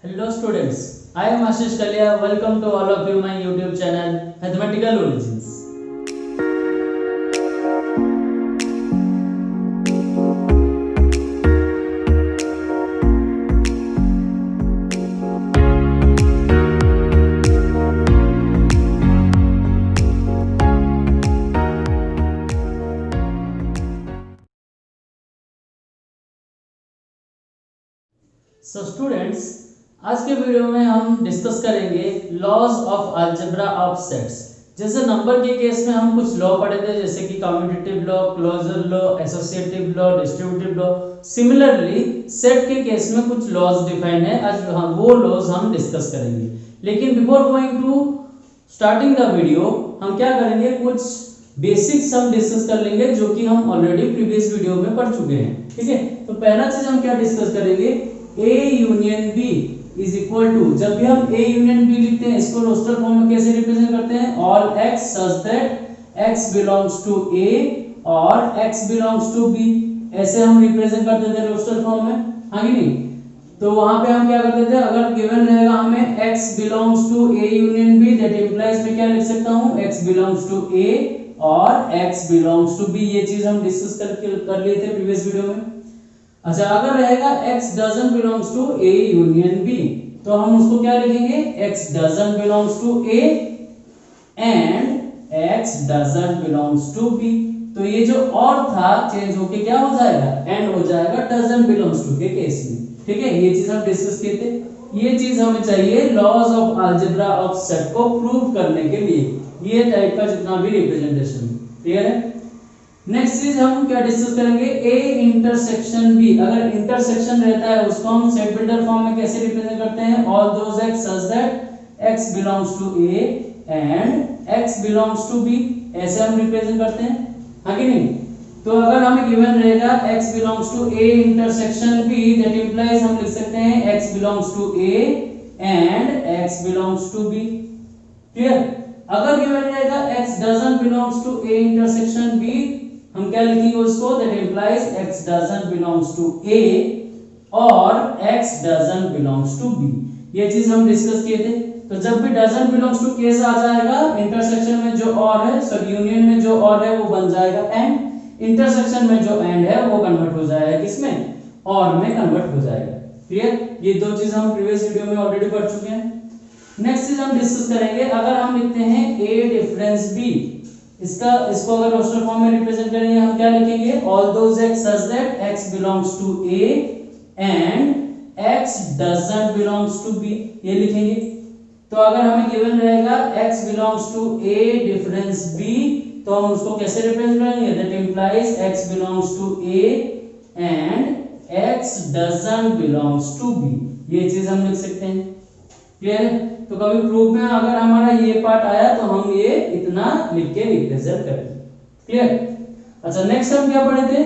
Hello students, I am Ashish Kalia. Welcome to all of you my YouTube channel Mathematical Origins. So students, आज के video में हम discuss करेंगे laws of algebra of sets. जैसे number के case में हम कुछ लॉ पढ़े थे, जैसे कि commutative law, closure law, associative law, distributive law. Similarly set के केस में कुछ लॉज डिफाइन है, आज वो लॉज हम डिस्कस करेंगे। लेकिन before going to starting the video हम क्या करेंगे, कुछ बेसिक्स हम डिस्कस कर लेंगे जो कि हम ऑलरेडी प्रीवियस वीडियो में पढ़ चुके हैं। ठीक है, तो पहला चीज हम क्या डिस्कस करेंगे, A union B is equal to, जब भी हम A यूनियन B लिखते हैं इसको रोस्टर फॉर्म में कैसे रिप्रेजेंट करते हैं, all x such that x belongs to A और x बिलोंग्स टू B, ऐसे हम रिप्रेजेंट कर देते हैं रोस्टर फॉर्म में, हाँ कि नहीं। तो वहां पे हम क्या कर देते हैं, अगर गिवन रहेगा हमें x belongs to A union B, that implies मैं क्या लिख सकता हूं, x बिलोंग्स टू A और x बिलोंग्स टू B। ये चीज हम डिस्कस कर लिए थे प्रीवियस वीडियो में। अच्छा, अगर रहेगा x doesn't belongs to A union B, तो हम उसको क्या लिखेंगे, x doesn't belongs to A and x doesn't belongs to B। तो ये जो और था चेंज होके क्या हो जाएगा, and हो जाएगा doesn't belongs to के केस में। ठीक है, ये चीज हम डिस्कस किए थे। ये चीज हमें चाहिए laws of algebra of set को प्रूव करने के लिए, ये टाइप का जितना भी रिप्रेजेंटेशन। क्लियर है। नेक्स्ट चीज हम क्या डिस्कस करेंगे, A इंटरसेक्शन B। अगर इंटरसेक्शन रहता है उसको हम सेट बिल्डर फॉर्म में कैसे रिप्रेजेंट करते हैं, all those x such that x belongs to A and x belongs to B, ऐसे हम रिप्रेजेंट करते हैं, हाँ कि नहीं। तो अगर हमें गिवन रहेगा x belongs to A intersection B, that implies हम लिख सकते हैं x belongs to A and x belongs to B। Clear. अगर गिवन रहेगा x doesn't belongs to A intersection B, हम क्या लिखेंगे उसको, that implies x doesn't belongs to A और x doesn't belongs to B। ये चीज हम डिस्कस किए थे। तो जब भी doesn't belongs to केस आ जाएगा, इंटरसेक्शन में जो और है, सब यूनियन में जो और है वो बन जाएगा एंड, इंटरसेक्शन में जो एंड है वो कन्वर्ट हो जाएगा किसमें, और में कन्वर्ट हो जाएगा। क्लियर। ये दो चीज हम प्रीवियस वीडियो में ऑलरेडी पढ़ चुके हैं। नेक्स्ट चीज हम डिस्कस करेंगे, अगर हम लिखते हैं A डिफरेंस B, इसको अगर रोस्टर फॉर्म में रिप्रेजेंट करेंगे हम क्या लिखेंगे, all those x such that x belongs to A and x doesn't belongs to B, ये लिखेंगे। तो अगर हमें गिवन रहेगा x belongs to A difference B, तो हम उसको कैसे रिप्रेजेंट करेंगे, that implies x belongs to A and x doesn't belongs to B, ये चीज हम लिख सकते हैं। क्लियर है। तो कभी प्रूफ में अगर हमारा ये पार्ट आया तो हम ये इतना लिख के रिप्रेजेंट करेंगे। क्लियर। अच्छा, नेक्स्ट हम क्या पढ़े थे,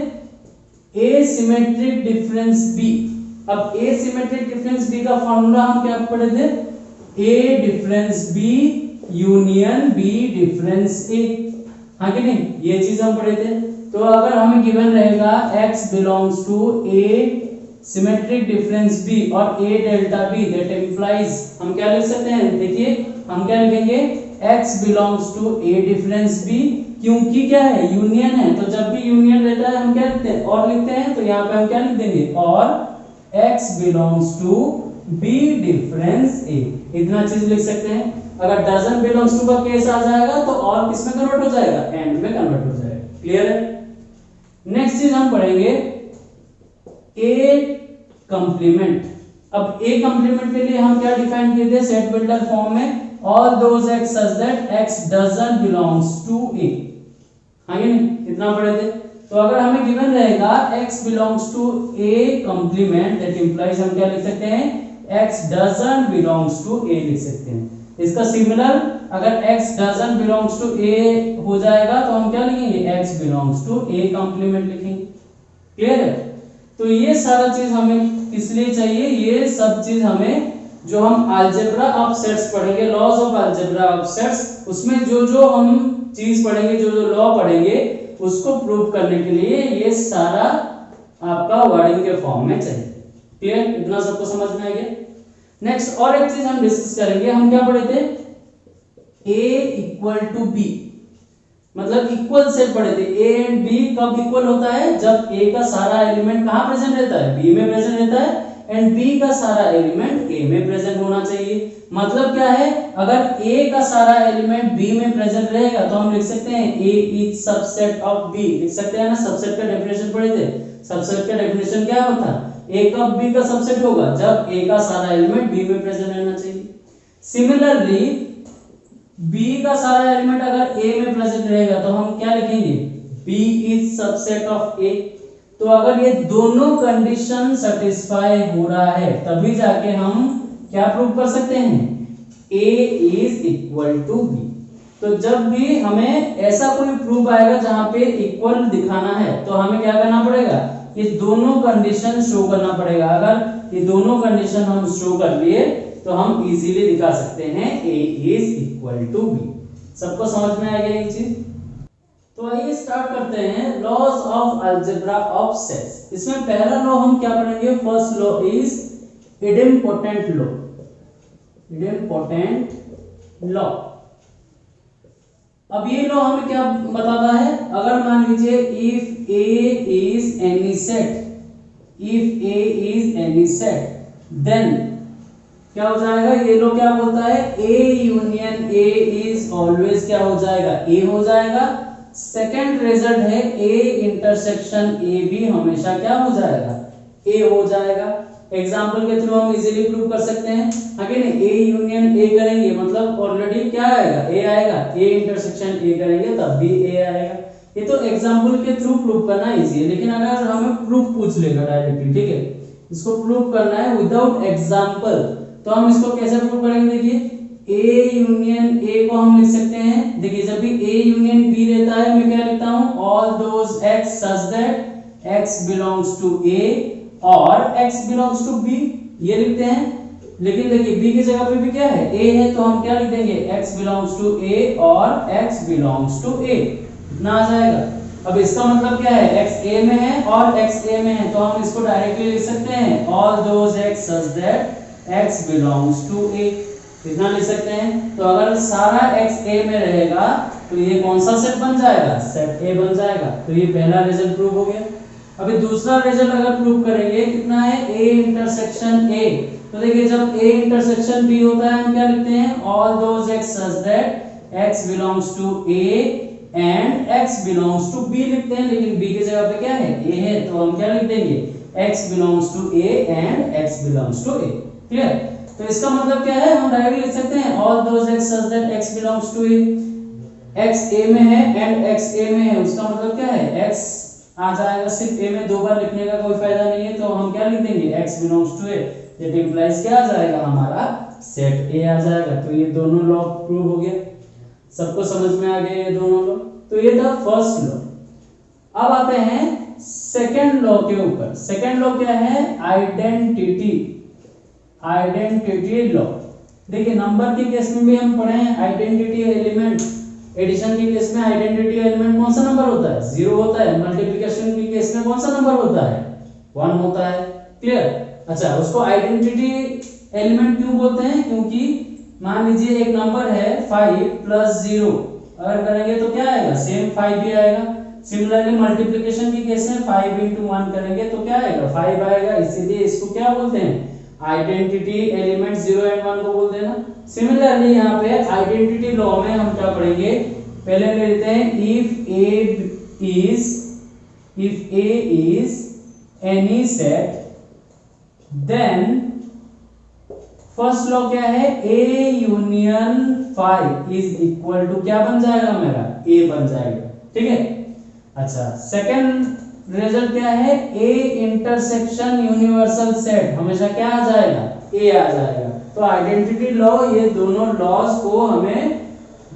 एसिमेट्रिक डिफरेंस B। अब एसिमेट्रिक डिफरेंस B का फॉर्मूला हम क्या पढ़े थे, A difference B union B difference A, हाँ कि नहीं, ये चीज हम पढ़े थे। तो अगर हमें गिवन रहेगा x belongs to A symmetric difference B और A delta B, that implies हम क्या लिख सकते हैं, देखिए हम क्या लिखेंगे, x belongs to A difference B, क्योंकि क्या है, यूनियन है। तो जब भी यूनियन रहता है हम क्या लिखते हैं, और लिखते हैं। तो यहाँ पे हम क्या लिख देंगे, और x belongs to B difference A, इतना चीज लिख सकते हैं। अगर डजंट बिलोंग्स टू का केस आ जाएगा तो और किसमें कन्वर्ट हो जाएगा, एंड में कन्वर्ट हो जाएगा। क्लियर है। नेक्स्ट चीज हम पढ़ेंगे A कंप्लीमेंट। अब A कंप्लीमेंट के लिए हम क्या डिफाइन किए थे, सेट बिल्डर फॉर्म में, all those x such that x doesn't belongs to A, हाँ ये नहीं, इतना पढ़े थे। तो अगर हमें गिवन रहेगा x belongs to A complement, that implies हम क्या लिख सकते हैं, x doesn't belongs to A लिख सकते हैं। इसका सिमिलर अगर x doesn't belongs to A हो जाएगा तो हम क्या लिखेंगे, x belongs to A complement लिखेंगे। क्लियर है। तो ये सारा चीज हमें किस लिए चाहिए, ये सब चीज हमें जो हम अलजेब्रा ऑफ सेट्स पढ़ेंगे, laws of algebra of sets, उसमें जो जो हम चीज पढ़ेंगे, जो जो लॉ पढ़ेंगे, उसको प्रूव करने के लिए ये सारा आपका वर्डिंग के फॉर्म में चाहिए। क्लियर, इतना सबको समझ में आ गया। नेक्स्ट और एक चीज हम डिस्कस करेंगे, हम क्या पढ़े थे, A इक्वल टू बी, मतलब इक्वल सेट पढ़े थे। A एंड B कब इक्वल होता है, जब A का सारा एलिमेंट कहां प्रेजेंट रहता है, B में प्रेजेंट रहता है, एंड B का सारा एलिमेंट A में प्रेजेंट होना चाहिए। मतलब क्या है, अगर A का सारा एलिमेंट B में प्रेजेंट रहेगा तो हम लिख सकते हैं A is subset of B, लिख सकते हैं ना। सबसेट का डेफिनेशन पढ़े थे, सबसेट का डेफिनेशन क्या होता है, A कब B का सबसेट होगा, जब A का सारा एलिमेंट B में प्रेजेंट रहना चाहिए। सिमिलरली B का सारा एलिमेंट अगर A में प्रेजेंट रहेगा तो हम क्या लिखेंगे, B is subset of A। तो अगर ये दोनों कंडीशन सेटिस्फाई हो रहा है तभी जाके हम क्या प्रूव कर सकते हैं, A is equal to B। तो जब भी हमें ऐसा कोई प्रूफ आएगा जहां पे इक्वल दिखाना है तो हमें क्या करना पड़ेगा, ये दोनों कंडीशन शो करना पड़ेगा। अगर ये दोनों कंडीशन हम शो कर लिए तो हम इजीली दिखा सकते हैं A is equal to B। सबको समझ में आ गया ये चीज? तो आइए स्टार्ट करते हैं laws of algebra of sets. इसमें पहला लॉ हम क्या पढ़ेंगे, first law is idempotent law, idempotent law. अब ये लॉ हमें क्या बताता है, अगर मान लीजिए if A is any set, if A is any set then क्या हो जाएगा, ये लॉ क्या बोलता है, A union A is always क्या हो जाएगा, A हो जाएगा। सेकंड रिजल्ट है A इंटरसेक्शन A भी हमेशा क्या हो जाएगा, A हो जाएगा। एग्जांपल के थ्रू हम इजीली प्रूव कर सकते हैं। अगेन A यूनियन A करेंगे मतलब ऑलरेडी क्या आएगा, A आएगा। A इंटरसेक्शन A करेंगे तब भी A आएगा। ये तो एग्जांपल के थ्रू प्रूव करना इजी है, लेकिन अगर हमें प्रूफ पूछ लेगा डायरेक्टली, ठीक है, इसको प्रूव करना है विदाउट एग्जांपल, तो हम इसको कैसे प्रूव करेंगे, देखिए A यूनियन A को हम लिख सकते हैं। देखिए जब भी A यूनियन B रहता है मैं क्या लिखता हूं, all those x such that x belongs to A और x बिलोंग्स टू B, ये लिखते हैं। लेकिन देखिए B की जगह पे भी क्या है, A है, तो हम क्या लिख देंगे, x बिलोंग्स टू A और x बिलोंग्स टू A, इतना आ जाएगा। अब इसका मतलब क्या है, x A में है और x A में है, तो हम इसको डायरेक्टली लिख सकते हैं all those x such that x belongs to A, इतना लिख सकते हैं। तो अगर सारा x A में रहेगा तो ये कौन सा सेट बन जाएगा, सेट A बन जाएगा। तो ये पहला रिजल्ट प्रूव हो गया। अभी दूसरा रिजल्ट अगर प्रूव करेंगे, कितना है, A इंटरसेक्शन A। तो देखिए जब A इंटरसेक्शन B होता है हम क्या लिखते हैं, all those x such that x belongs to A and x belongs to B लिखते हैं। लेकिन B की जगह पे क्या है, A है, तो हम क्या लिख देंगे, x belongs to A and x belongs to A। Clear? तो इसका मतलब क्या है, हम डायरेक्टली लिख सकते हैं all those x such that x belongs to A। x A में है एंड x A में है, उसका मतलब क्या है, x आ जाएगा। सिर्फ A में दो बार लिखने का कोई फायदा नहीं है, तो हम क्या लिख देंगे, x belongs to A। That implies क्या आ जाएगा, हमारा सेट A आ जाएगा। तो ये दोनों लॉ प्रूव हो गया। सबको समझ में आ गया ये दोनों लॉ? तो ये था फर्स्ट लॉ। अब आते हैं सेकंड लॉ के ऊपर। सेकंड लॉ क्या है, आइडेंटिटी, आइडेंटिटी लॉ। देखिए नंबर के केस में भी हम पढ़े हैं आइडेंटिटी एलिमेंट, एडिशन के केस में आइडेंटिटी एलिमेंट कौन सा नंबर होता है, 0 होता है। मल्टीप्लिकेशन के केस में कौन सा नंबर होता है, 1 होता है। क्लियर? अच्छा, उसको आइडेंटिटी एलिमेंट क्यों बोलते हैं, क्योंकि मान लीजिए एक नंबर है 5 + 0, अगर करेंगे तो क्या आएगा, सेम 5 भी आएगा। सिमिलरली मल्टीप्लिकेशन के केस में 5 × 1 करेंगे तो क्या आएगा, 5 आएगा। इसीलिए इसको क्या बोलते हैं, आइडेंटिटी एलिमेंट 0 एंड 1 को बोलते हैं ना। सिमिलरली यहाँ पे आइडेंटिटी लॉ में हम क्या पढ़ेंगे, पहले ले लेते हैं if A is any set then first law क्या है, A union 5 is equal to क्या बन जाएगा, मेरा A बन जाएगा। ठीक है? अच्छा, सेकंड रिजल्ट क्या है, A इंटरसेक्शन यूनिवर्सल सेट हमेशा क्या आ जाएगा, A आ जाएगा। तो आइडेंटिटी लॉ ये दोनों लॉज को हमें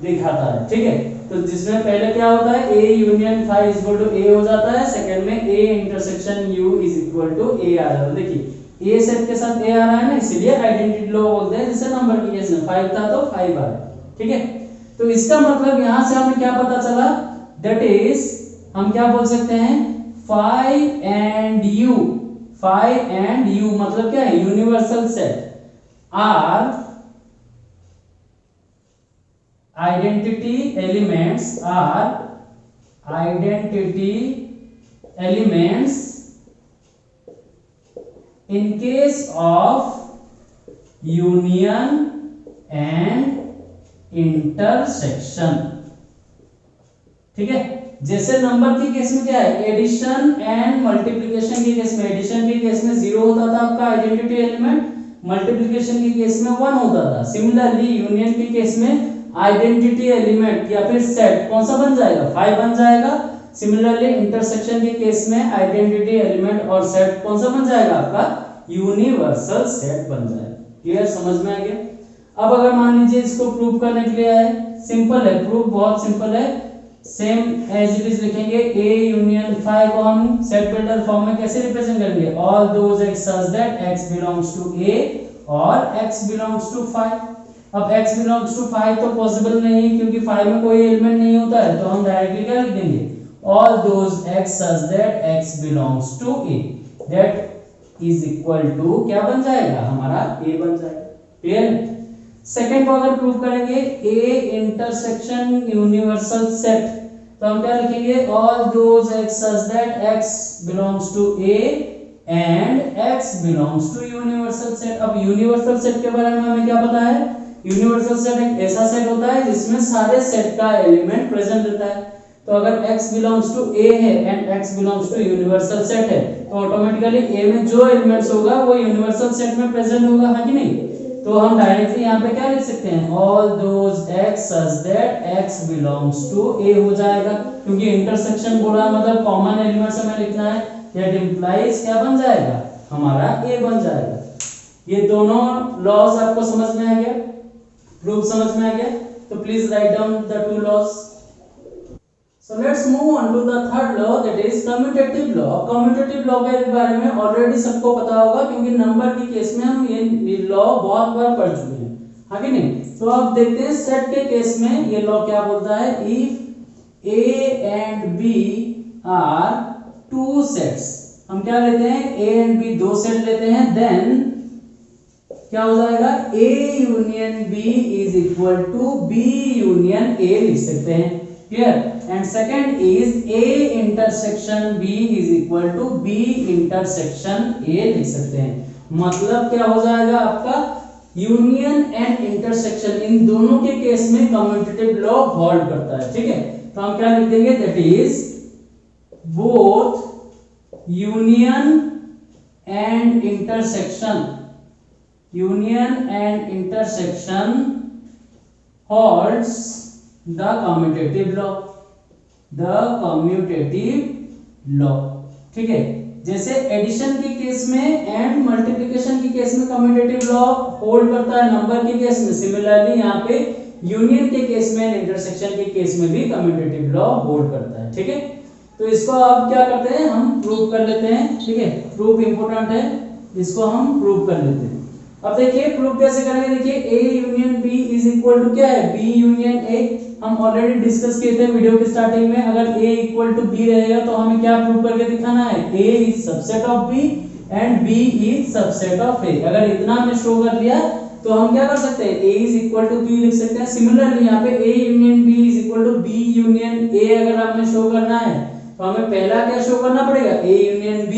दिखाता है। ठीक है? तो जिसमें पहले क्या होता है, A union 5 equal to A हो जाता है, सेकंड में A intersection U is equal to A आ जाता है। देखिए A सेट के साथ A आ रहा है ना, इसलिए आइडेंटिटी लॉ बोलते हैं। जैसे नंबर की केस में 5 था तो 5 आ रहा है। ठीक है? तो इसका मतलब यहां से हमें क्या पता चला, दैट इज हम क्या बोल सकते हैं, 5 and U मतलब क्या है, universal set. are identity elements in case of union and intersection। ठीक है, जैसे नंबर के केस में क्या है, एडिशन एंड मल्टीप्लिकेशन के केस में, एडिशन के केस में 0 होता था आपका आइडेंटिटी एलिमेंट, मल्टीप्लिकेशन के केस में 1 होता था। सिमिलरली यूनियन के केस में आइडेंटिटी एलिमेंट या फिर सेट कौन सा बन जाएगा, 5 बन जाएगा। सिमिलरली इंटरसेक्शन के केस में आइडेंटिटी एलिमेंट और सेट कौन सा बन जाएगा, आपका यूनिवर्सल सेट बन जाएगा। क्लियर, समझ में आ गया। अब अगर मान लीजिए इसको प्रूव करने के लिए है, सिंपल है, प्रूफ बहुत सिंपल है, सेम एज इट इज लिखेंगे। ए यूनियन 5 को हम सेट बिल्डर फॉर्म में कैसे रिप्रेजेंट करेंगे, all those x such that x belongs to a और x बिलोंग्स टू 5। अब x बिलोंग्स टू 5 तो पॉसिबल नहीं, क्योंकि 5 में कोई एलिमेंट नहीं होता है, तो हम डायरेक्टली क्या लिख देंगे, all those x such that x belongs to a, that is equal to क्या बन जाएगा, हमारा a बन जाएगा। क्लियर। सेकंड को अगर प्रूव करेंगे, a इंटरसेक्शन यूनिवर्सल सेट, तो हम क्या लिखेंगे, all those x such that x belongs to a and x belongs to universal set. अब यूनिवर्सल सेट के बारे में हमें क्या पता है, यूनिवर्सल सेट एक ऐसा सेट होता है जिसमें सारे सेट का एलिमेंट प्रेजेंट रहता है। तो अगर x बिलोंग्स टू a है and x belongs to universal set है, तो ऑटोमेटिकली a में जो एलिमेंट्स होगा वो यूनिवर्सल सेट में प्रेजेंट होगा, हाँ कि नहीं। तो हम डायरेक्टली यहाँ पे क्या लिख सकते हैं, all those x such that x belongs to a हो जाएगा, क्योंकि इंटरसेक्शन बोला मतलब कॉमन एलिमेंट्स हमें लिखना है, दैट इंप्लाइज क्या बन जाएगा, हमारा a बन जाएगा। ये दोनों लॉज आपको समझ में आ गया, प्रूफ समझ में आ गया, तो please write down the two laws. So let's move on to the third law, that is commutative law। commutative law के बारे में ऑलरेडी सबको पता होगा, क्योंकि नंबर के केस में हम ये लॉ बहुत बार पढ़ चुके हैं, हाँ कि नहीं। तो अब देखते हैं सेट के केस में ये लॉ क्या बोलता है, if a and b are two sets, हम क्या लेते हैं, a and b दो सेट लेते हैं, then क्या हो जाएगा, a union b is equal to b union a लिख सकते हैं। Clear. And second is a intersection b is equal to b intersection a लिख सकते हैं। मतलब क्या हो जाएगा आपका, यूनियन एंड इंटरसेक्शन इन दोनों के केस में कम्यूटेटिव लॉ होल्ड करता है। ठीक है, तो हम क्या लिख देंगे, that is both union and intersection, union and intersection holds the commutative law। ठीक है, जैसे एडिशन के केस में एंड मल्टीप्लिकेशन के केस में कम्यूटेटिव लॉ होल्ड करता है नंबर के केस में, सिमिलरली यहाँ पे यूनियन के केस में एंड इंटरसेक्शन के केस में भी कम्यूटेटिव लॉ होल्ड करता है। ठीक है, तो इसको अब क्या करते हैं, हम प्रूव कर लेते हैं। ठीक है, प्रूफ इंपोर्टेंट है, इसको हम प्रूव कर लेते हैं। अब देखिए प्रूफ कैसे करेंगे, देखिए a union b is equal to क्या है, b यूनियन a। हम ऑलरेडी डिस्कस किए थे वीडियो की स्टार्टिंग में, अगर a इक्वल टू b रहेगा तो हमें क्या प्रूव करके दिखाना है, a is subset of b and b is subset of a। अगर इतना हमें शो कर लिया तो हम क्या कर सकते हैं, a is equal to b लिख सकते हैं। सिमिलरली यहाँ पे a union b is equal to b union a अगर हमें शो करना है तो हमें पहला क्या शो करना पड़ेगा, a union b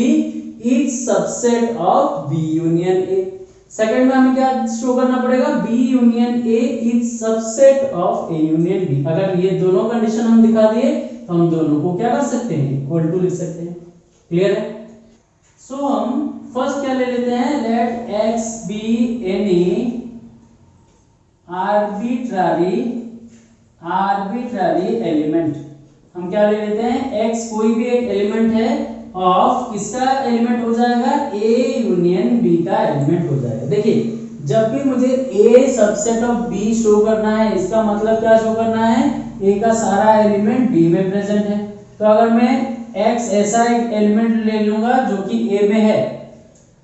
is subset of b union a। Second में हमें क्या शो करना पड़ेगा, b union a is subset of a union b। अगर ये दोनों कंडीशन हम दिखा दिए तो हम दोनों को क्या कर सकते हैं, इक्वल टू लिख सकते हैं। क्लियर है। सो हम फर्स्ट क्या ले लेते हैं, let x be any arbitrary element. हम क्या ले लेते हैं, x कोई भी एक एलिमेंट है ऑफ किसका एलिमेंट हो जाएगा, a यूनियन b का एलिमेंट हो जाएगा। देखिए जब भी मुझे a subset of b show करना है, इसका मतलब क्या शो करना है, a का सारा एलिमेंट b में प्रेजेंट है। तो अगर मैं x ऐसा एक एलिमेंट ले लूंगा जो कि a में है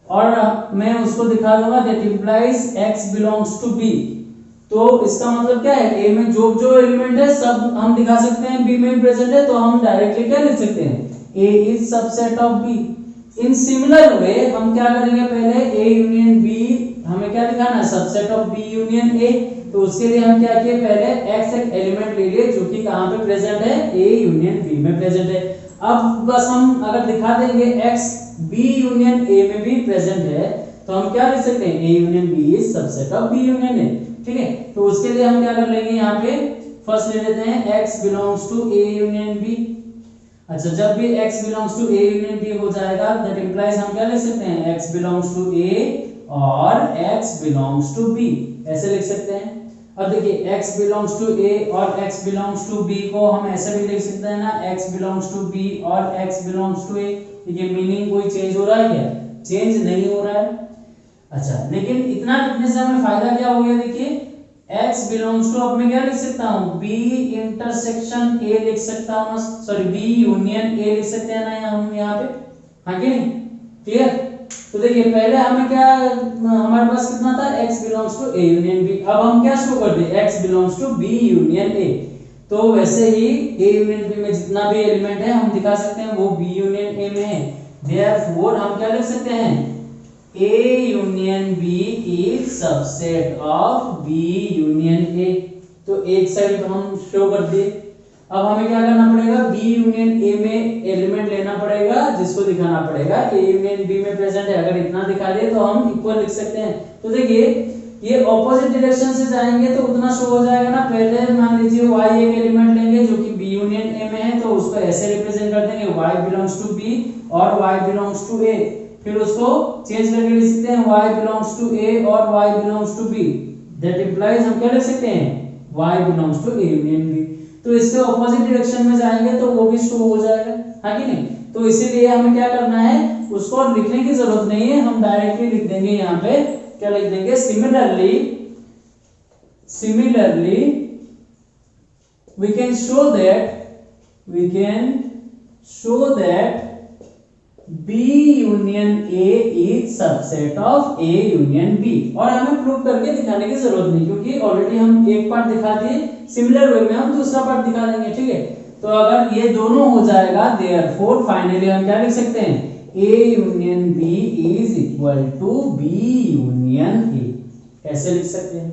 और मैं उसको दिखा दूंगा that implies x belongs to b, तो इसका मतलब क्या है, a में जो जो एलिमेंट है सब हम दिखा सकते हैं b में प्रेजेंट है, तो हम डायरेक्टली क्या लिख सकते हैं, a is subset of b। in similar way हम क्या करेंगे, पहले a यूनियन b हमें क्या दिखाना है, subset of B union A. तो उसके लिए हम क्या किए, पहले x एक एलिमेंट ले लिए जो कि कहां पे प्रेजेंट है, a यूनियन b में प्रेजेंट है। अब बस हम अगर दिखा देंगे x b यूनियन a में भी प्रेजेंट है तो हम क्या लिख सकते हैं, a union b is subset of b union a। ठीक है, तो उसके लिए हम क्या कर लेंगे, यहाँ पे फर्स्ट ले लेते हैं x belongs to a union b। अच्छा, जब भी x belongs to a union b हो जाएगा दैट इंप्लाइज हम क्या लिख सकते हैं, x बिलोंग्स टू a और x बिलोंग्स टू b, ऐसे लिख सकते हैं। अब देखिए x बिलोंग्स टू a और x बिलोंग्स टू b को हम ऐसे भी लिख सकते हैं ना, x बिलोंग्स टू b और x बिलोंग्स टू a। ये मीनिंग कोई चेंज हो रहा है क्या, चेंज नहीं हो रहा है। अच्छा, लेकिन इतना लिखने से हमें फायदा क्या हो गया, देखिए x बिलोंग्स टू, अब मैं क्या लिख सकता हूँ, b इंटरसेक्शन a लिख सकता हूँ, सॉरी b यूनियन a लिख सकते हैं ना हम यहाँ पे, हाँ कि नहीं, क्लियर। तो देखिए पहले हमें क्या, हमारे पास कितना था, x belongs to a union b। अब हम क्या शो कर दे, x belongs to b union a। तो वैसे ही a यूनियन b में जितना भी एलिमेंट है हम दिखा सकते हैं वो b यूनियन a में है। देयरफॉर हम क्या लिख सकते हैं, A union B is subset of B union A। तो एक साइड तो हम शो कर दिए। अब हमें क्या करना पड़ेगा, B यूनियन A में एलिमेंट लेना पड़ेगा जिसको दिखाना पड़ेगा A यूनियन B में प्रेजेंट है। अगर इतना दिखा दे तो हम इक्वल लिख सकते हैं। तो देखिए ये ऑपोजिट डायरेक्शन से जाएंगे तो उतना शो हो जाएगा ना। पहले मान लीजिए y एक एलिमेंट लेंगे जो कि B यूनियन A में है, तो उसको ऐसे रिप्रेजेंट कर देंगे y बिलोंग्स टू B और y बिलोंग्स टू A। फिर उसको चेंज करके लिख सकते हैं y बिलोंग्स टू a और y belongs to b। That implies हम क्या लिख सकते हैं, y belongs to a union b। तो इसके ऑपोजिट डायरेक्शन में जाएंगे तो वो भी शो हो जाएगा, है कि नहीं। तो इसीलिए हमें क्या करना है, उसको लिखने की जरूरत नहीं है, हम डायरेक्टली लिख देंगे। यहाँ पे क्या लिख देंगे, similarly we can show that B union A is subset of A union B। और हमें प्रूव करके दिखाने की जरूरत नहीं, क्योंकि ऑलरेडी हम एक पार्ट दिखा दिए, सिमिलर वे में हम दूसरा पार्ट दिखा देंगे। ठीक है, तो अगर ये दोनों हो जाएगा देयरफॉर फाइनली हम क्या लिख सकते हैं, A union B is equal to B union A, ऐसे लिख सकते हैं।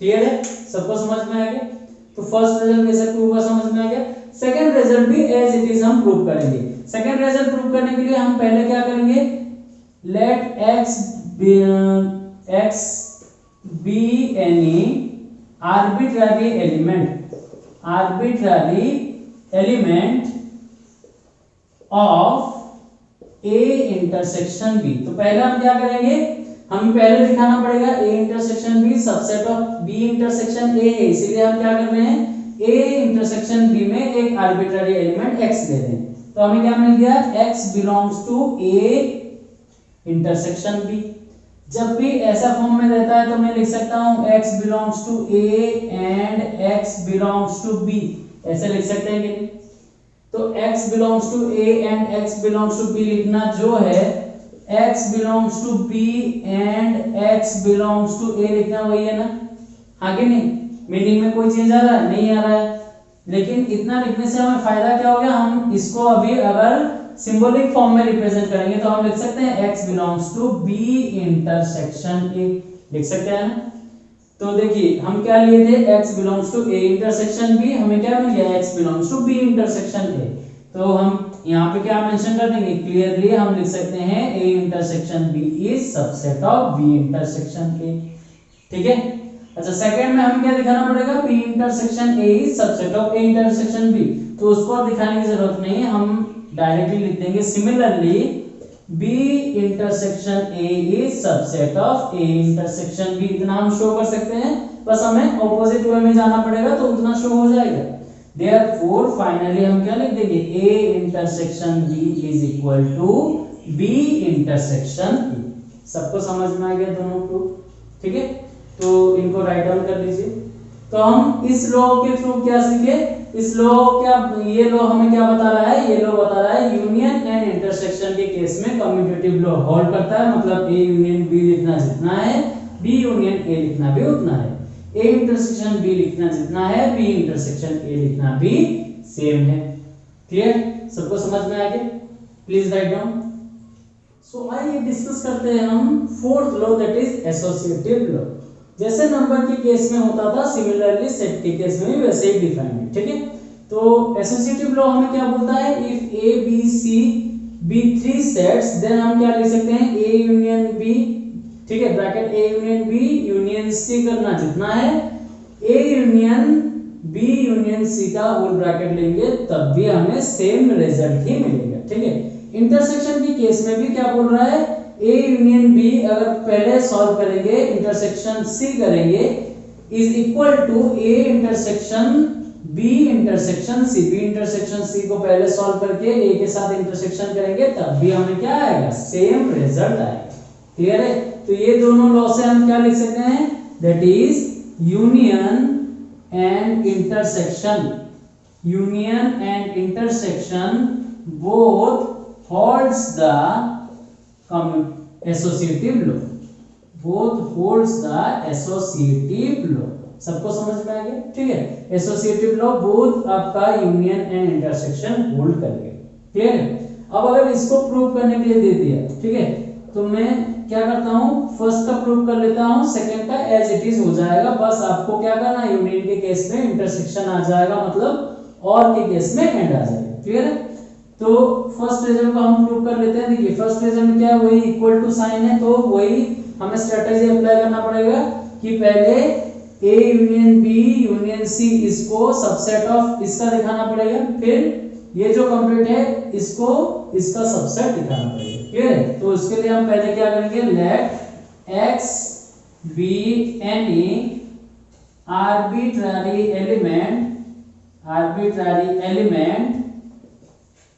क्लियर है, सबको समझ में आ गया। तो फर्स्ट रिजल्ट कैसे प्रूव हुआ समझ में आ गया। सेकंड रिजल्ट भी एज इट इज हम प्रूव करेंगे। सेकंड रिजल्ट प्रूव करने के लिए हम पहले क्या करेंगे, let x be any arbitrary element of A intersection B। तो पहले हम क्या करेंगे, हमें पहले दिखाना पड़ेगा A intersection B subset of B intersection A है। इसीलिए हम क्या कर रहे हैं, A इंटरसेक्शन B में एक आर्बिट्ररी एलिमेंट x ले रहे हैं। तो हमें क्या मिल गया, x belongs to A intersection B। जब भी ऐसा फॉर्म में रहता है तो मैं लिख सकता हूं x belongs to A and x belongs to B, ऐसे लिख सकते हैं कि नहीं। तो x belongs to A and x belongs to B लिखना जो है, x belongs to B and x belongs to A लिखना वही है ना, आगे नहीं। मीनिंग में कोई चेंज आ रहा है, नहीं आ रहा है। लेकिन इतना लिखने से हमें फायदा क्या हो गया, हम इसको अभी अगर सिंबॉलिक फॉर्म में रिप्रेजेंट करेंगे तो हम लिख सकते हैं x belongs to B intersection A, लिख सकते हैं ना। तो देखिए हम क्या लिए थे, x belongs to A intersection B, हमें क्या मिल गया, x belongs to B intersection A। तो हम यहाँ पे क्या मेंशन कर देंगे, क्लियरली हम लिख सकते हैं A intersection B is subset of B intersection A। ठीक है। अच्छा, सेकंड में हमें क्या दिखाना पड़ेगा, B intersection A is subset of A intersection B। तो उसको दिखाने की जरूरत नहीं है, हम डायरेक्टली लिख देंगे similarly B intersection A is subset of A intersection B। इतना हम शो कर सकते हैं, बस हमें ऑपोजिट वे में जाना पड़ेगा तो उतना शो हो जाएगा। देयरफॉर फाइनली हम क्या लिख देंगे, A intersection B is equal to B intersection A। सबको समझ में आ गया दोनों को, ठीक है। तो इनको राइट डाउन कर लीजिए। तो हम इस लॉ के थ्रू क्या सीखे, इस लॉ क्या, ये लॉ हमें क्या बता रहा है, ये लॉ बता रहा है यूनियन एंड इंटरसेक्शन के केस में कम्यूटेटिव लॉ होल्ड करता है। मतलब A यूनियन B लिखना जितना है, B यूनियन A लिखना भी उतना है। A इंटरसेक्शन B लिखना जितना है, B इंटरसेक्शन A लिखना भी सेम है। क्लियर, सबको समझ में आ गया। Please write down. सो आइए डिस्कस करते हैं हम fourth law that is associative law. जैसे नंबर के केस में होता था सिमिलरली सेट के केस में भी वैसे ही डिफाइंड है, ठीक है। तो एसोसिएटिव लॉ हमें क्या बोलता है, if A B C be three sets then हम क्या लिख सकते हैं ए यूनियन बी, ठीक है, bracket A union B union C करना जितना है A union B union C का होल ब्रैकेट लेंगे तब भी हमें सेम रिजल्ट ही मिलेगा, ठीक है। इंटरसेक्शन की केस में भी क्या बोल रहा है, ए यूनियन बी अगर पहले सॉल्व करेंगे इंटरसेक्शन सी करेंगे is equal to A intersection B intersection C, B intersection C को पहले सॉल्व करके ए के साथ इंटरसेक्शन करेंगे तब भी हमें क्या आएगा, सेम रिजल्ट आएगा। क्लियर है। तो ये दोनों लॉ से हम क्या लिख सकते हैं, that is union and intersection, union and intersection both holds the associative law, both holds the associative law। सबको समझ में आ गया, ठीक है। एसोसिएटिव लॉ बोथ आपका यूनियन एंड इंटरसेक्शन होल्ड करेगा। क्लियर है। अब अगर इसको प्रूव करने के लिए दे दिया, ठीक है, तो मैं क्या करता हूं, फर्स्ट का प्रूव कर लेता हूं, सेकंड का एज इट इज हो जाएगा। बस आपको क्या करना है, यूनियन के केस में इंटरसेक्शन आ जाएगा, मतलब और के केस में एंड आ जाएगा। क्लियर है। तो फर्स्ट रिजल्ट को हम प्रूव कर लेते हैं। देखिए फर्स्ट रिजल्ट क्या है, वही इक्वल टू साइन है, तो वही हमें स्ट्रेटजी अप्लाई करना पड़ेगा कि पहले A union B union C इसको सबसेट ऑफ इसका दिखाना पड़ेगा, फिर ये जो कंप्लीट है इसको इसका सबसेट दिखाना पड़ेगा। क्लियर है। तो उसके लिए हम पहले क्या करेंगे, let x be any arbitrary element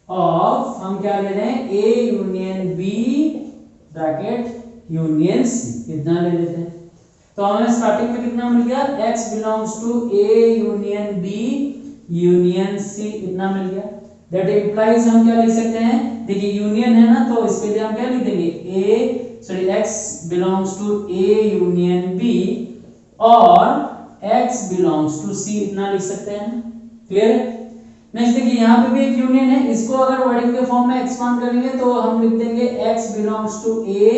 of, हम क्या ले रहे हैं, A union B bracket union C, इतना ले लेते हैं। तो हमें स्टार्टिंग में कितना मिल गया, x belongs to A union B union C, इतना मिल गया। दैट इंप्लाइज हम क्या लिख सकते हैं, देखिए यूनियन है ना, तो इसके लिए हम क्या लिख देंगे, x belongs to A union B और x बिलोंग्स टू सी, इतना लिख सकते हैं। क्लियर है। नेक्स्ट देखिए यहाँ पे भी एक यूनियन है, इसको अगर वर्डिंग के फॉर्म में एक्सपांड करेंगे तो हम लिख देंगे x बिलोंग्स टू a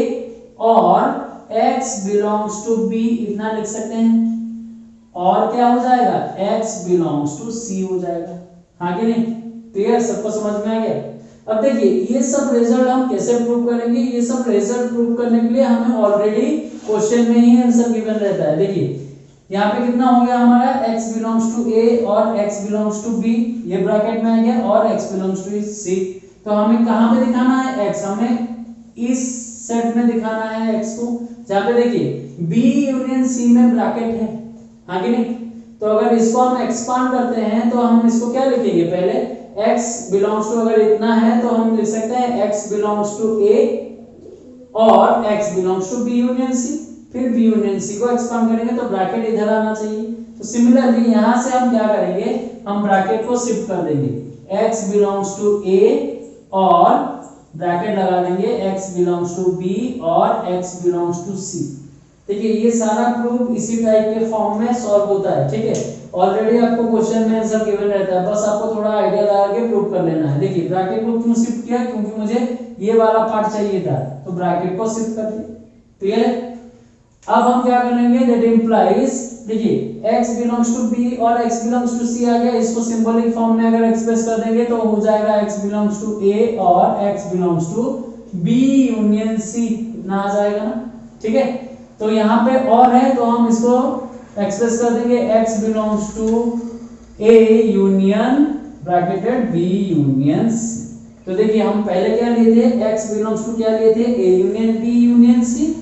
और x बिलोंग्स टू b, इतना लिख सकते हैं। और क्या हो जाएगा, x बिलोंग्स टू c हो जाएगा। हाँ कि नहीं, क्लियर, सबको समझ में आ गया। अब देखिए ये सब रिजल्ट हम कैसे प्रूव करेंगे, ये सब रिजल्ट प्रूव करने के लिए हमें ऑलरेडी क्वेश्चन में ही आंसर गिवन रहता है। देखिए यहाँ पे कितना हो गया हमारा, x बिलोंग्स टू a और x बिलोंग्स टू b, ये ब्रैकेट में आ गया, और x बिलोंग्स टू c। तो हमें कहाँ पे दिखाना है x, हमें इस सेट में दिखाना है x को, जहाँ पे देखिए b यूनियन c में ब्रैकेट है, हाँ कि नहीं। तो अगर इसको हम एक्सपांड करते हैं तो हम इसको क्या लिखेंगे, पहले x बिलोंग्स टू, अगर इतना है तो हम लिख सकते हैं x बिलोंग्स टू a और x belongs to b union c, फिर b यूनियन c को एक्सपांड करेंगे तो ब्रैकेट इधर आना चाहिए। तो सिमिलरली यहां से हम क्या करेंगे, हम ब्रैकेट को शिफ्ट कर देंगे, x बिलोंग्स टू a और ब्रैकेट लगा देंगे x बिलोंग्स टू b और x बिलोंग्स टू c। देखिए ये सारा प्रूफ इसी टाइप के फॉर्म में सॉल्व होता है, ठीक है। ऑलरेडी आपको क्वेश्चन में आंसर गिवन रहता है, बस आपको थोड़ा आइडिया लगा के प्रूव कर लेना है। देखिए ब्रैकेट को क्यों शिफ्ट किया, क्योंकि मुझे ये वाला पार्ट चाहिए था, तो ब्रैकेट को शिफ्ट कर दिया। क्लियर है। अब हम क्या करेंगे, दैट इंप्लाइज, देखिए x बिलोंग्स टू b और x बिलोंग्स टू c आ गया, इसको सिंबॉलिक फॉर्म में अगर एक्सप्रेस कर देंगे तो हो जाएगा x बिलोंग्स टू a और x belongs to b union c, इतना आ जाएगा ना, ठीक है। तो यहाँ पे और है तो हम इसको एक्सप्रेस कर देंगे x belongs to a union bracketed b union c। तो देखिए हम पहले क्या लिए थे, x बिलोंग्स टू क्या लिए थे, a union b union c।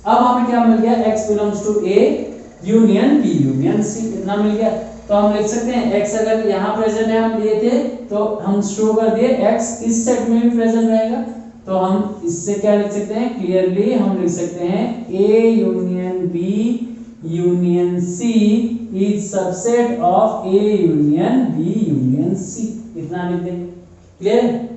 अब हमें क्या मिल गया, x belongs to a union b union c, इतना मिल गया। तो हम लिख सकते हैं x अगर यहाँ प्रेजेंट है, हम लिए थे तो हम शो कर दिए x इस सेट में भी प्रेजेंट रहेगा, तो हम इससे क्या लिख सकते हैं, क्लियरली हम लिख सकते हैं a union b union c is subset of a union b union c, इतना लिख देंगे। क्लियर।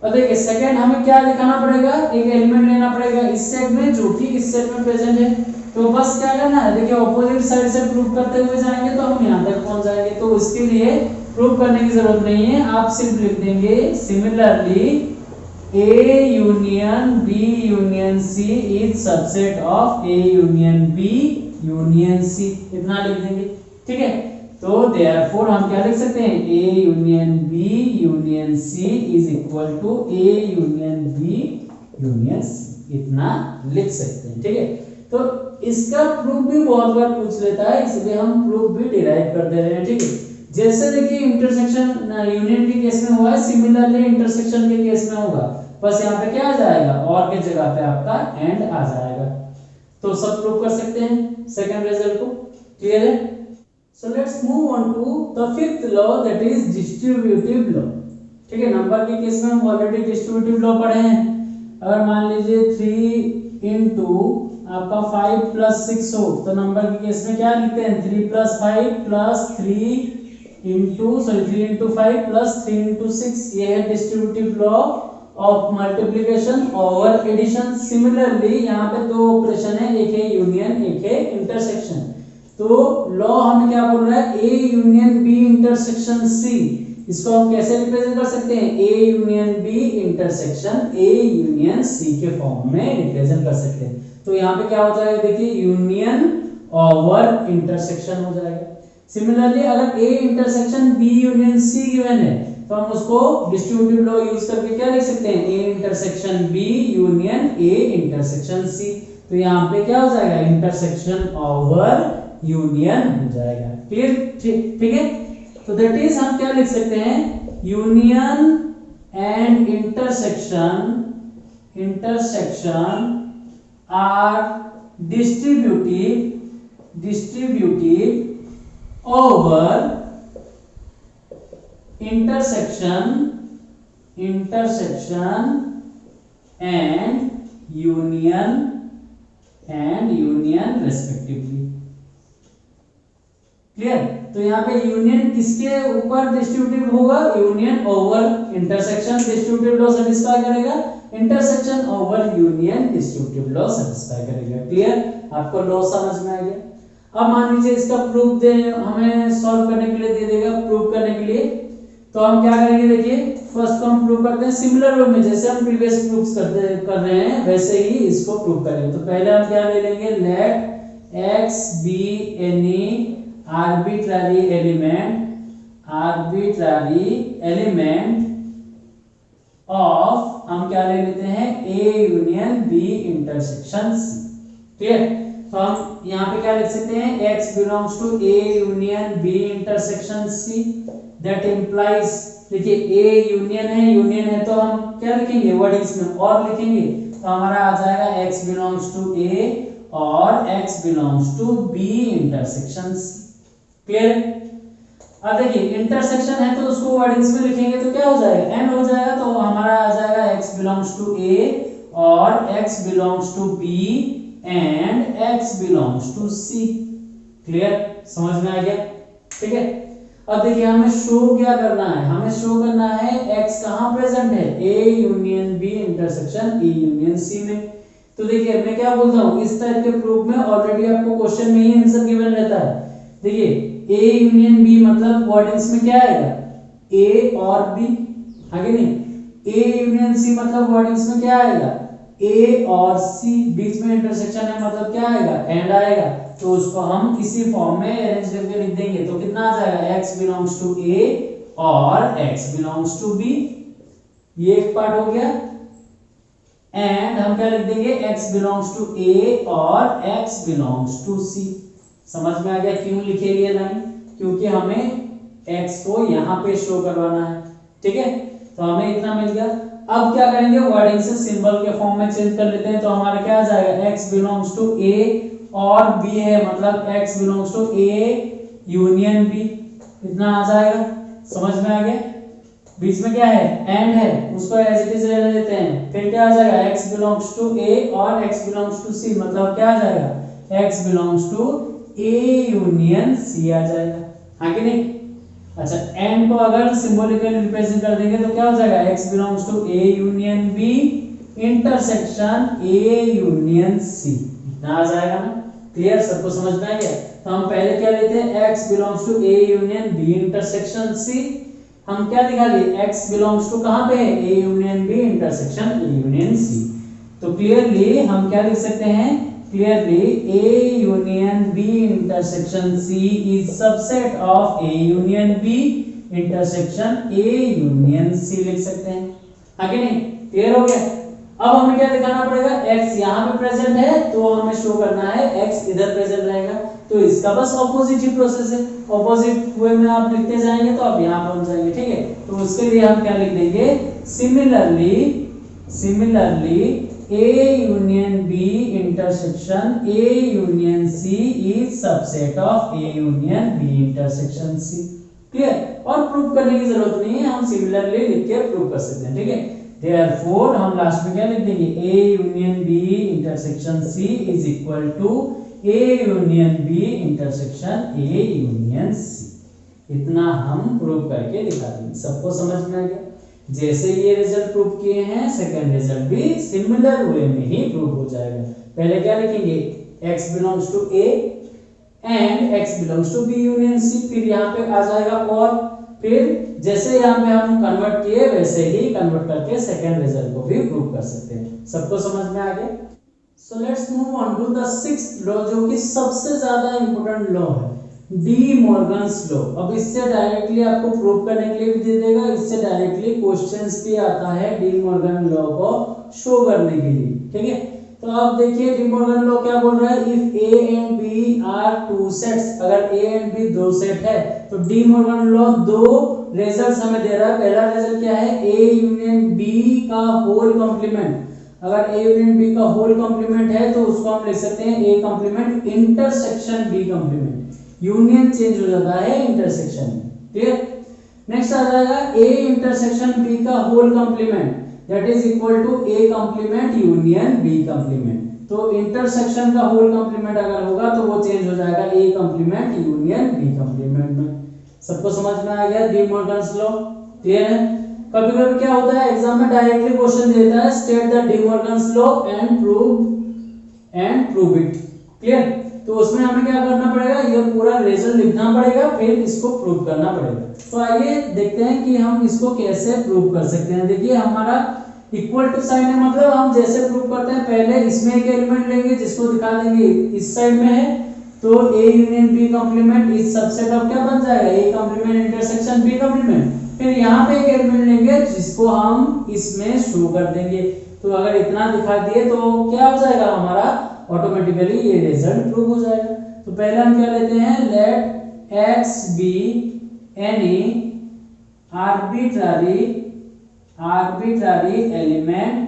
और देखिए सेकंड हमें क्या दिखाना पड़ेगा, एक एलिमेंट लेना पड़ेगा इस सेट में जो कि इस सेट में प्रेजेंट है। तो बस क्या करना है, देखिए ऑपोजिट साइड से प्रूव करते हुए जाएंगे तो हम यहाँ तक पहुंच जाएंगे। तो उसके लिए प्रूव करने की जरूरत नहीं है, आप सिर्फ लिख देंगे similarly A union B union C is subset of A union B union C, इतना लिख देंगे। ठीक है, तो देयरफॉर हम क्या लिख सकते हैं, A union B union C is equal to A union B union C, इतना लिख सकते हैं। ठीक है, तो इसका प्रूफ भी बहुत बार पूछ लेता है, इसलिए हम प्रूफ भी डिराइव कर दे रहे हैं। ठीक है, जैसे देखिए इंटरसेक्शन यूनियन के केस में हुआ है, सिमिलरली इंटरसेक्शन के केस में होगा, बस यहाँ पे क्या आ जाएगा, और के जगह पे आपका एंड आ जाएगा। तो सब प्रूव कर सकते हैं सेकंड रिजल्ट को। क्लियर है? So let's move on to the fifth law, that is distributive law. ठीक है, नंबर के केस में हम ऑलरेडी डिस्ट्रीब्यूटिव लॉ पढ़े हैं। अगर मान लीजिए 3 इंटू आपका 5 प्लस 6 हो, तो नंबर के केस में क्या लिखते हैं, 3 plus 5 plus 3 into 5 plus 3 into 6, ये है distributive law of multiplication over addition. Similarly यहाँ पे दो ऑपरेशन है, एक है यूनियन, एक है इंटरसेक्शन। तो लॉ हमें क्या बोल रहा है, A union B intersection C, इसको हम कैसे रिप्रेजेंट कर सकते हैं, A union B intersection A union C के फॉर्म में रिप्रेजेंट कर सकते हैं। तो यहाँ पे क्या हो जाएगा, देखिए यूनियन ओवर इंटरसेक्शन हो जाएगा। सिमिलरली अगर A intersection B union C given है, तो हम उसको डिस्ट्रीब्यूटिव लॉ यूज करके क्या लिख सकते हैं, A intersection B union A intersection C. तो यहाँ पे क्या हो जाएगा, इंटरसेक्शन ओवर यूनियन हो जाएगा। क्लियर? ठीक है, तो दैट इज हम क्या लिख सकते हैं, union and intersection are distributive over intersection and union respectively। Clear? तो यहाँ पे यूनियन किसके ऊपर डिस्ट्रीब्यूटिव होगा, union over intersection distributive law satisfy करेगा, intersection over union distributive law satisfy करेगा। क्लियर? आपको लॉ समझ में आ गया। अब मान लीजिए इसका प्रूफ दे, हमें सॉल्व करने के लिए दे देगा, प्रूफ करने के लिए, तो हम क्या करेंगे, देखिए फर्स्ट को हम प्रूव करते हैं सिमिलर वे में, जैसे हम प्रीवियस प्रूफ्स कर रहे हैं वैसे ही इसको प्रूव करेंगे। तो पहले हम क्या ले लेंगे, let x be any arbitrary element of, हम क्या ले लेते हैं, a union b intersection c। Clear? तो हम यहाँ पे क्या लिख सकते हैं, x belongs to a union b intersection c, that implies, देखिए a यूनियन है तो हम क्या लिखेंगे, वर्डिंग्स में और लिखेंगे, तो हमारा आ जाएगा x बिलोंग्स टू a और x belongs to b intersection c। Clear? अब देखिए इंटरसेक्शन है तो उसको वर्डिंग्स में लिखेंगे तो क्या हो जाएगा, n हो जाएगा, तो हमारा आ जाएगा x बिलोंग्स टू a और x belongs to b and x belongs to c। Clear? समझ में आ गया? ठीक है, अब देखिए हमें शो क्या करना है, हमें शो करना है x कहां प्रेजेंट है, a union b intersection e union c में। तो देखिए मैं क्या बोलता हूं, इस टाइप के प्रूफ में ऑलरेडी आपको क्वेश्चन में ही आंसर गिवन रहता है। देखिए a यूनियन b मतलब वर्डिंग्स में क्या आएगा, a और b, आगे नहीं, a यूनियन c मतलब वर्डिंग्स में क्या आएगा, a और c, बीच में इंटरसेक्शन है मतलब क्या आएगा, एंड आएगा। तो उसको हम इसी फॉर्म में अरेंज करके लिख देंगे, तो कितना आ जाएगा, x बिलोंग्स टू a और x बिलोंग्स टू b, ये एक पार्ट हो गया। एंड हम क्या लिख देंगे, x बिलोंग्स टू a और x बिलोंग्स टू c। समझ में आ गया क्यों लिखे ये लाइन, क्योंकि हमें x को यहाँ पे शो करवाना है। ठीक है, तो हमें इतना मिल गया। अब क्या करेंगे, वर्डिंग से सिंबल के फॉर्म में चेंज कर लेते हैं, तो हमारा क्या आ जाएगा, x बिलोंग्स टू a और b है मतलब x belongs to a union b, इतना आ जाएगा। समझ में आ गया? बीच में क्या है, एंड है, उसको एज इट इज रहने देते हैं। फिर क्या आ जाएगा, x बिलोंग्स टू a और x बिलोंग्स टू c, मतलब क्या आ जाएगा, x belongs to a union c आ जाएगा, हाँ कि नहीं? अच्छा, एंड को अगर सिंबॉलिकली रिप्रेजेंट कर देंगे तो क्या हो जाएगा, x belongs to a union b intersection a union c, इतना आ जाएगा ना। क्लियर? सबको समझ में आ गया? तो हम पहले क्या लेते हैं, x belongs to a union b intersection c, हम क्या दिखा दिए, x बिलोंग्स टू कहां पे है, A union B intersection A union C। तो क्लियरली हम क्या लिख सकते हैं, clearly A union B intersection C is subset of A union B intersection A union C लिख सकते हैं, आगे नहीं, क्लियर हो गया। अब हमें क्या दिखाना पड़ेगा, x यहाँ पे प्रेजेंट है तो हमें शो करना है x इधर प्रेजेंट रहेगा, तो इसका बस ऑपोजिट ही प्रोसेस है, ऑपोजिट वे में आप लिखते जाएंगे तो आप यहाँ पहुंच जाएंगे, ठीक है। तो उसके लिए हम क्या लिख देंगे, similarly A union B intersection A union C is subset of A union B intersection C, clear. और प्रूव करने की जरूरत नहीं है, हम सिमिलरली लिख के प्रूव कर सकते हैं, ठीक है। Therefore हम लास्ट में क्या लिख देंगे, A union B intersection C is equal to A union B intersection A union C। इतना हम प्रूव करके दिखा देंगे। सबको समझ में आ गया? जैसे ये रिजल्ट प्रूव किए हैं, सेकंड रिजल्ट भी सिमिलर वे में ही प्रूव हो जाएगा। पहले क्या लिखेंगे, x belongs to A and x belongs to B union C, फिर यहाँ पे आ जाएगा और फिर जैसे यहाँ पे हम कन्वर्ट किए वैसे ही कन्वर्ट करके सेकंड रिजल्ट को भी प्रूव कर सकते हैं। सबको समझ में आ गया? So let's move on to the sixth law, जो कि सबसे ज्यादा इंपॉर्टेंट लॉ है, डी मॉर्गन्स लॉ। अब इससे डायरेक्टली आपको प्रूव करने के लिए भी दे देगा, इससे डायरेक्टली क्वेश्चंस भी आता है डी मॉर्गन लॉ को शो करने के लिए, ठीक है। तो आप देखिए डी मॉर्गन लॉ क्या बोल रहा है, if A and B are two sets, अगर A एंड B दो सेट है तो डी मॉर्गन लॉ दो रिजल्ट्स हमें दे रहा है। पहला रिजल्ट क्या है, A यूनियन B का होल कॉम्प्लीमेंट। अगर A यूनियन B का होल कॉम्प्लीमेंट है तो उसको हम लिख सकते हैं A complement intersection B complement, union change हो जाता है इंटरसेक्शन में, क्लियर। नेक्स्ट आ जाएगा A इंटरसेक्शन B का whole complement, that is equal to A complement union B complement. तो इंटरसेक्शन का होल कॉम्प्लीमेंट अगर होगा तो वो चेंज हो जाएगा A complement union B complement में। सबको समझ में आ गया डी मॉर्गन्स लॉ, क्लियर है। कभी कभी क्या होता है एग्जाम में डायरेक्टली क्वेश्चन देता है, state the D Morgan's law and prove it, clear. तो उसमें हमें क्या करना पड़ेगा, ये पूरा रिजल्ट लिखना पड़ेगा, फिर इसको प्रूव करना पड़ेगा। तो आइए देखते हैं कि हम इसको कैसे प्रूव कर सकते हैं। देखिए हमारा इक्वल टू साइन है, मतलब हम जैसे प्रूव करते हैं पहले इसमें एक एलिमेंट लेंगे जिसको दिखा देंगे इस साइड में है, तो A यूनियन B कॉम्प्लीमेंट इस सबसेट ऑफ क्या बन जाएगा, A complement intersection B complement. फिर यहाँ पे एक एलिमेंट लेंगे जिसको हम इसमें शो कर देंगे। तो अगर इतना दिखा दिए तो क्या हो जाएगा, हमारा ऑटोमेटिकली ये रिजल्ट प्रूव हो जाएगा। तो पहले हम क्या लेते हैं, let x be any arbitrary element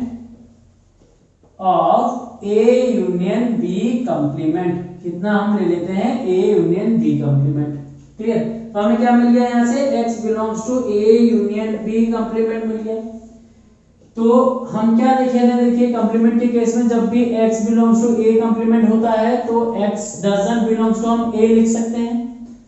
of A union B complement. कितना हम ले लेते हैं, A union B complement, clear. तो हमें क्या मिल गया यहाँ से, x belongs to A union B complement मिल गया। तो हम क्या देखे थे, देखिए कॉम्प्लीमेंट के केस में जब भी x belongs to A complement होता है तो x डजंट बिलोंग्स टू हम A लिख सकते हैं,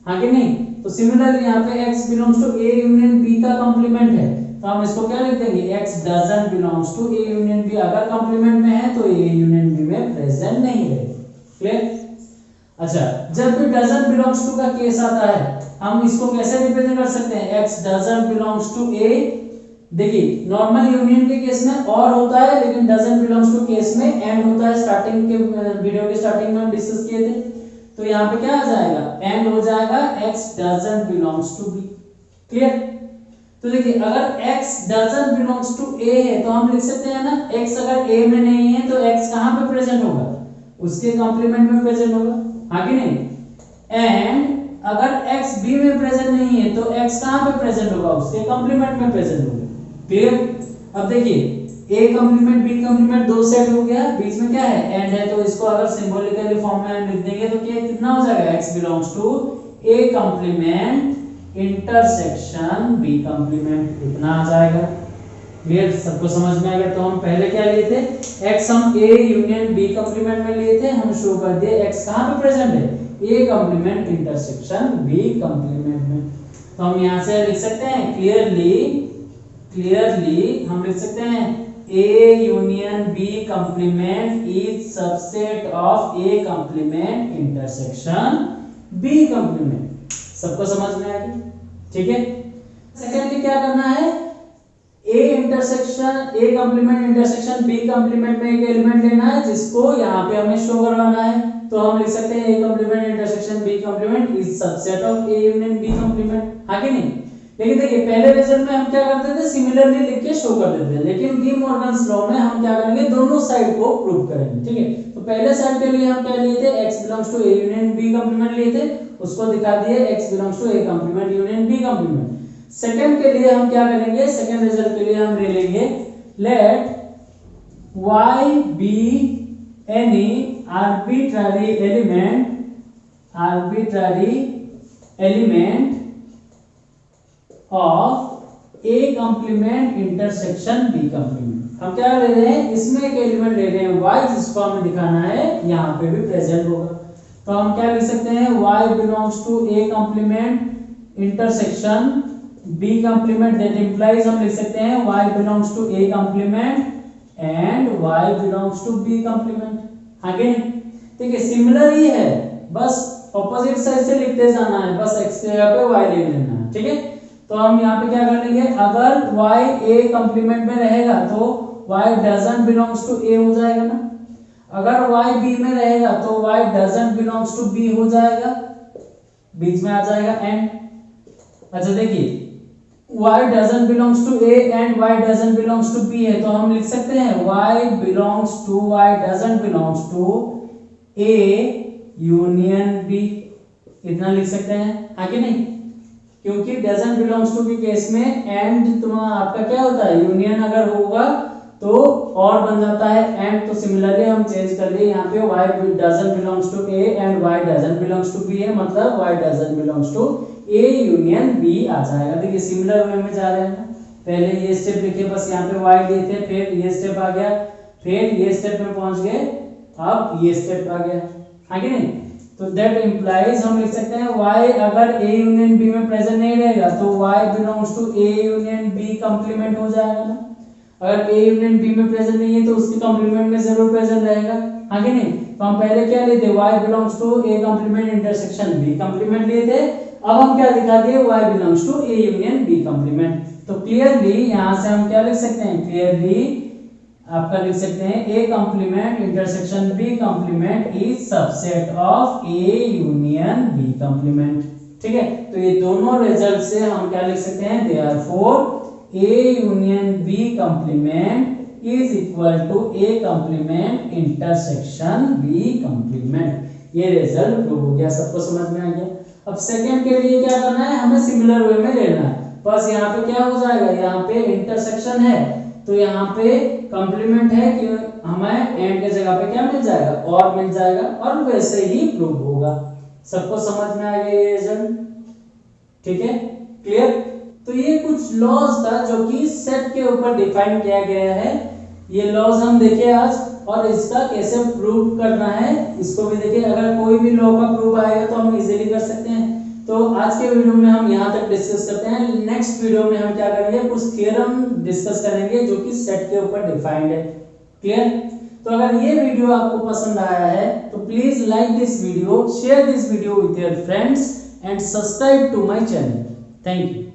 हाँ कि नहीं। तो सिमिलरली यहाँ पे x belongs to A union B का कॉम्प्लीमेंट है तो हम इसको क्या लिख देंगे, x doesn't belongs to A union B। अगर कॉम्प्लीमेंट में है तो A यूनियन B में प्रेजेंट नहीं है, क्लियर। अच्छा, जब भी डजंट बिलोंग्स टू का केस आता है हम इसको कैसे रिप्रेजेंट कर सकते हैं, x doesn't belongs to A। देखिए नॉर्मल यूनियन के केस में और होता है, लेकिन डजंट बिलोंग्स टू केस में एंड होता है। स्टार्टिंग के वीडियो के स्टार्टिंग में हम डिस्कस किए थे। तो यहाँ पे क्या आ जाएगा, एंड हो जाएगा x doesn't belongs to B, clear. तो देखिए अगर x doesn't belongs to A है तो हम लिख सकते हैं ना, x अगर A में नहीं है तो x कहाँ पे प्रेजेंट होगा, उसके कॉम्प्लीमेंट में प्रेजेंट होगा, हाँ कि नहीं। एंड अगर x B में प्रेजेंट नहीं है तो x कहाँ पे प्रेजेंट होगा, उसके कॉम्प्लीमेंट में प्रेजेंट होगा, क्लियर। अब देखिए A कॉम्प्लीमेंट B कॉम्प्लीमेंट दो सेट हो गया, बीच में क्या है, एंड है। तो इसको अगर सिंबॉलिकली फॉर्म में हम लिख देंगे तो क्या कितना हो जाएगा, x belongs to A complement intersection B complement, इतना आ जाएगा, क्लियर। सबको समझ में आ गया। तो हम पहले क्या लिए थे, x हम A यूनियन B कॉम्प्लीमेंट में लिए थे, हम शो कर दिए x कहाँ पे प्रेजेंट है, A complement intersection B complement में। तो हम यहाँ से लिख सकते हैं क्लियरली हम लिख सकते हैं A union B complement is subset of A complement intersection B complement. सबको समझ में आ गया, ठीक है। सेकेंडली क्या करना है, ए कंप्लीमेंट इंटरसेक्शन बी कंप्लीमेंट में एक एलिमेंट लेना है जिसको यहाँ पे हमें शो करवाना है। तो हम लिख सकते हैं A complement intersection B complement is subset of A union B complement, हाँ कि नहीं। लेकिन देखिए पहले रिजल्ट में हम क्या करते थे, सिमिलरली लिख के शो कर देते थे, लेकिन डी मॉर्गन्स लॉ में हम क्या करेंगे, दोनों साइड को प्रूव करेंगे, ठीक है। तो पहले साइड के लिए हम क्या लिए थे, x belongs to a union b complement लिए थे, उसको दिखा दिए x belongs to a complement union b complement. Second के लिए हम क्या करेंगे, सेकंड रिजल्ट के लिए हम ले लेंगे late y be any arbitrary element of a complement intersection b complement। हम क्या ले रहे हैं, इसमें एक एलिमेंट ले रहे हैं y जिसको हमें दिखाना है यहाँ पे भी प्रेजेंट होगा। तो हम क्या लिख सकते हैं, y belongs to a complement intersection b complement, that implies हम लिख सकते हैं y belongs to a complement and y belongs to b complement, आगे ठीक है। सिमिलर ही है, बस ऑपोजिट साइड से लिखते जाना है, बस x की जगह पे y ले लेना है, ठीक है। तो हम यहाँ पे क्या कर लेंगे, अगर y a कंप्लीमेंट में रहेगा तो y doesn't belongs to a हो जाएगा ना, अगर y b में रहेगा तो y doesn't belongs to b हो जाएगा, बीच में आ जाएगा एंड। अच्छा देखिए y doesn't belongs to a and y doesn't belongs to b है, तो हम लिख सकते हैं y doesn't belongs to a union b, इतना लिख सकते हैं, हाँ कि नहीं। क्योंकि doesn't belongs to के केस में एंड तुम्हारा आपका क्या होता है, यूनियन अगर होगा तो और बन जाता है एंड। तो सिमिलरली हम चेंज कर लिए, यहाँ पे y doesn't belongs to a and y doesn't belongs to b है, मतलब y doesn't belongs to a union b आ जाएगा। देखिए सिमिलर वे में जा रहे हैं, पहले ये स्टेप लिखे, बस यहाँ पे y लिए थे, फिर ये स्टेप आ गया, फिर ये स्टेप में पहुंच गए, अब ये स्टेप आ गया, आगे नहीं। तो दैट इंप्लाइज हम लिख सकते हैं y अगर a यूनियन b में प्रेजेंट नहीं रहेगा तो y belongs to a union b complement हो जाएगा ना। अगर a यूनियन b में प्रेजेंट नहीं है तो उसके कंप्लीमेंट में जरूर प्रेजेंट रहेगा, आगे नहीं। तो हम पहले क्या लिए थे, y belongs to a complement intersection b complement लिए थे, अब हम क्या दिखा दिए, y belongs to a union b complement. तो क्लियरली यहां से हम क्या लिख सकते हैं, क्लियरली आपका लिख सकते हैं a complement intersection b complement is subset of a union b complement, ठीक है। तो ये दोनों रिजल्ट से हम क्या लिख सकते हैं, therefore a union b complement is equal to a complement intersection b complement. ये रिजल्ट प्रूव हो गया, सबको समझ में आ गया। अब सेकंड के लिए क्या करना है, हमें सिमिलर वे में लेना है, बस यहाँ पे क्या हो जाएगा, यहाँ पे इंटरसेक्शन है तो यहाँ पे कंप्लीमेंट है कि हमें एंड के जगह पे क्या मिल जाएगा, और मिल जाएगा, और वैसे ही प्रूव होगा। सबको समझ में आ गया ये रिजल्ट, ठीक है, क्लियर। तो ये कुछ लॉज था जो कि सेट के ऊपर डिफाइन किया गया है, ये लॉज हम देखे आज, और इसका कैसे प्रूव करना है इसको भी देखिए। अगर कोई भी लॉ का प्रूफ आएगा तो हम इजीली कर सकते हैं। तो आज के वीडियो में हम यहाँ तक डिस्कस करते हैं, नेक्स्ट वीडियो में हम क्या करेंगे, कुछ थ्योरम डिस्कस करेंगे जो कि सेट के ऊपर डिफाइंड है, क्लियर। तो अगर ये वीडियो आपको पसंद आया है तो please like this video, share this video with your friends and subscribe to my channel. Thank you.